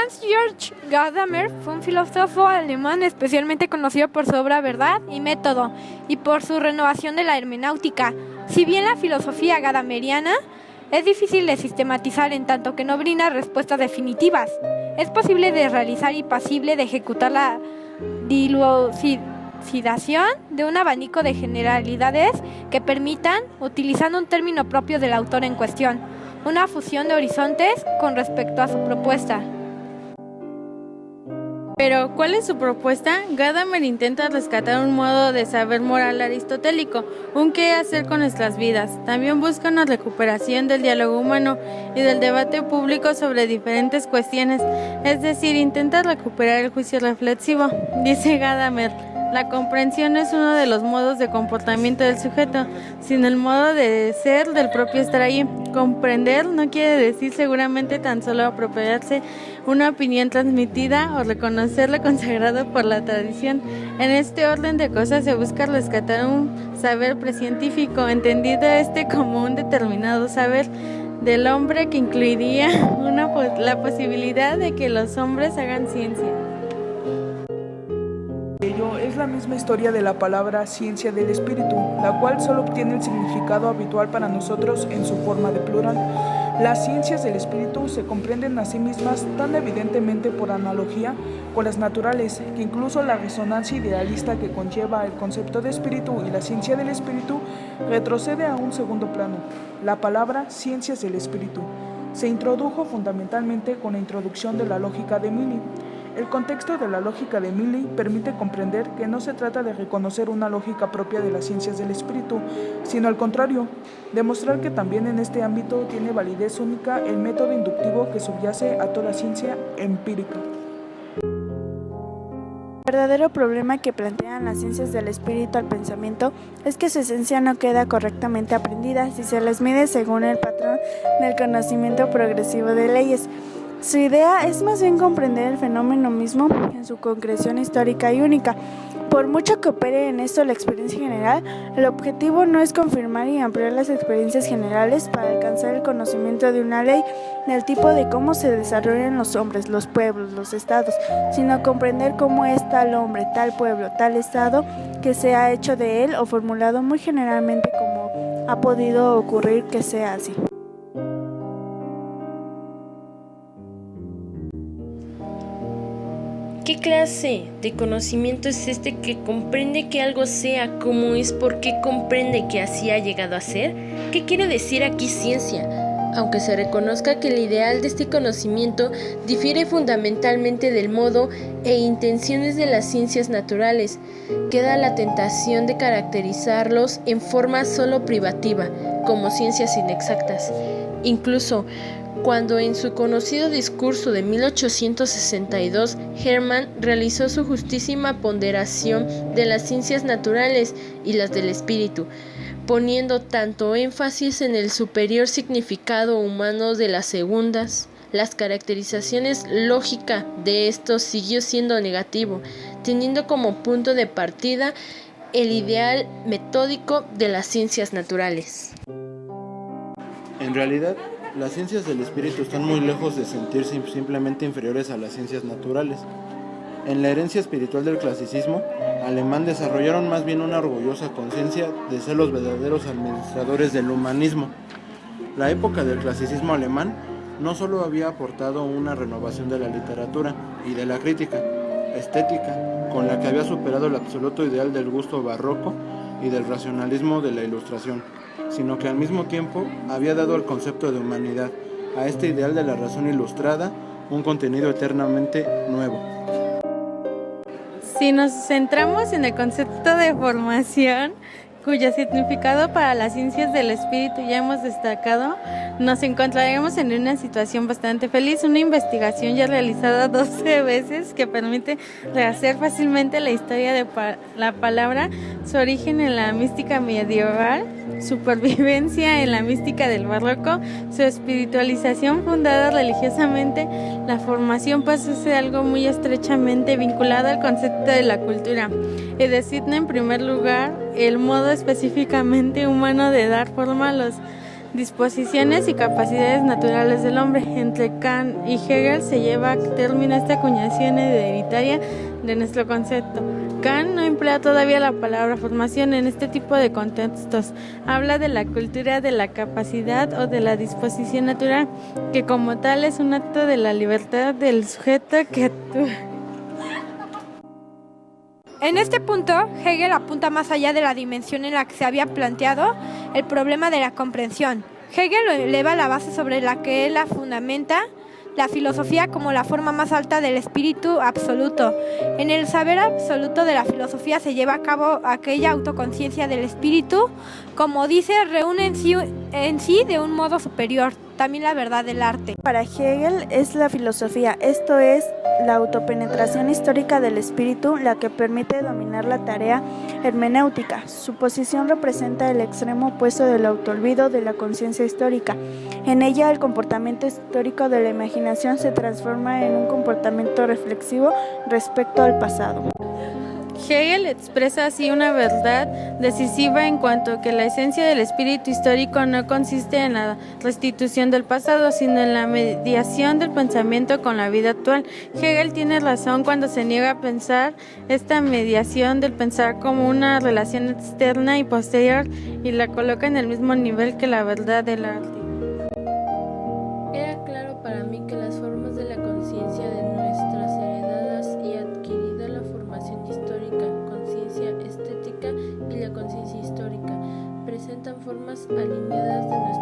Hans Georg Gadamer fue un filósofo alemán especialmente conocido por su obra Verdad y Método y por su renovación de la hermenéutica. Si bien la filosofía gadameriana es difícil de sistematizar en tanto que no brinda respuestas definitivas, es posible de realizar y pasible de ejecutar la dilucidación de un abanico de generalidades que permitan, utilizando un término propio del autor en cuestión, una fusión de horizontes con respecto a su propuesta. Pero, ¿cuál es su propuesta? Gadamer intenta rescatar un modo de saber moral aristotélico, un qué hacer con nuestras vidas. También busca una recuperación del diálogo humano y del debate público sobre diferentes cuestiones, es decir, intenta recuperar el juicio reflexivo. Dice Gadamer, la comprensión no es uno de los modos de comportamiento del sujeto, sino el modo de ser del propio estar ahí. Comprender no quiere decir seguramente tan solo apropiarse una opinión transmitida o reconocer lo consagrado por la tradición. En este orden de cosas se busca rescatar un saber precientífico, entendido como un determinado saber del hombre que incluiría la posibilidad de que los hombres hagan ciencia. Ello es la misma historia de la palabra ciencia del espíritu, la cual solo obtiene el significado habitual para nosotros en su forma de plural. Las ciencias del espíritu se comprenden a sí mismas tan evidentemente por analogía con las naturales, que incluso la resonancia idealista que conlleva el concepto de espíritu y la ciencia del espíritu retrocede a un segundo plano. La palabra ciencias del espíritu se introdujo fundamentalmente con la introducción de la lógica de Milly. El contexto de la lógica de Milly permite comprender que no se trata de reconocer una lógica propia de las ciencias del espíritu, sino al contrario, demostrar que también en este ámbito tiene validez única el método inductivo que subyace a toda ciencia empírica. El verdadero problema que plantean las ciencias del espíritu al pensamiento es que su esencia no queda correctamente aprendida si se les mide según el patrón del conocimiento progresivo de leyes. Su idea es más bien comprender el fenómeno mismo en su concreción histórica y única. Por mucho que opere en esto la experiencia general, el objetivo no es confirmar y ampliar las experiencias generales para alcanzar el conocimiento de una ley del tipo de cómo se desarrollan los hombres, los pueblos, los estados, sino comprender cómo es tal hombre, tal pueblo, tal estado que se ha hecho de él o formulado muy generalmente como ha podido ocurrir que sea así. ¿Qué clase de conocimiento es este que comprende que algo sea como es porque comprende que así ha llegado a ser? ¿Qué quiere decir aquí ciencia? Aunque se reconozca que el ideal de este conocimiento difiere fundamentalmente del modo e intenciones de las ciencias naturales, queda la tentación de caracterizarlos en forma solo privativa, como ciencias inexactas. Incluso cuando en su conocido discurso de 1862 Hermann realizó su justísima ponderación de las ciencias naturales y las del espíritu, poniendo tanto énfasis en el superior significado humano de las segundas, las caracterizaciones lógica de estos siguió siendo negativo, teniendo como punto de partida el ideal metódico de las ciencias naturales. En realidad, las ciencias del espíritu están muy lejos de sentirse simplemente inferiores a las ciencias naturales. En la herencia espiritual del clasicismo alemán desarrollaron más bien una orgullosa conciencia de ser los verdaderos administradores del humanismo. La época del clasicismo alemán no solo había aportado una renovación de la literatura y de la crítica estética, con la que había superado el absoluto ideal del gusto barroco y del racionalismo de la Ilustración, sino que al mismo tiempo había dado al concepto de humanidad, a este ideal de la razón ilustrada, un contenido eternamente nuevo. Si nos centramos en el concepto de formación, cuyo significado para las ciencias del espíritu ya hemos destacado, nos encontraremos en una situación bastante feliz, una investigación ya realizada 12 veces que permite rehacer fácilmente la historia de la palabra, su origen en la mística medieval, su pervivencia en la mística del barroco, su espiritualización fundada religiosamente. La formación pasa a ser algo muy estrechamente vinculado al concepto de la cultura y designa en primer lugar el modo específicamente humano de dar forma a los disposiciones y capacidades naturales del hombre. Entre Kant y Hegel se lleva a término esta acuñación hereditaria de nuestro concepto. Kant no emplea todavía la palabra formación en este tipo de contextos. Habla de la cultura de la capacidad o de la disposición natural, que como tal es un acto de la libertad del sujeto que actúa. En este punto, Hegel apunta más allá de la dimensión en la que se había planteado el problema de la comprensión. Hegel lo eleva a la base sobre la que él la fundamenta la filosofía como la forma más alta del espíritu absoluto. En el saber absoluto de la filosofía se lleva a cabo aquella autoconciencia del espíritu, como dice, reúne en sí de un modo superior, también la verdad del arte. Para Hegel es la filosofía, esto es, la autopenetración histórica del espíritu, la que permite dominar la tarea hermenéutica. Su posición representa el extremo opuesto del autoolvido de la conciencia histórica. En ella, el comportamiento histórico de la imaginación se transforma en un comportamiento reflexivo respecto al pasado. Hegel expresa así una verdad decisiva en cuanto que la esencia del espíritu histórico no consiste en la restitución del pasado, sino en la mediación del pensamiento con la vida actual. Hegel tiene razón cuando se niega a pensar esta mediación del pensar como una relación externa y posterior y la coloca en el mismo nivel que la verdad del arte. Era claro para mí que las formas de la conciencia de nuestras heredadas y adquirida la formación histórica, conciencia estética y la conciencia histórica, presentan formas alineadas de nuestra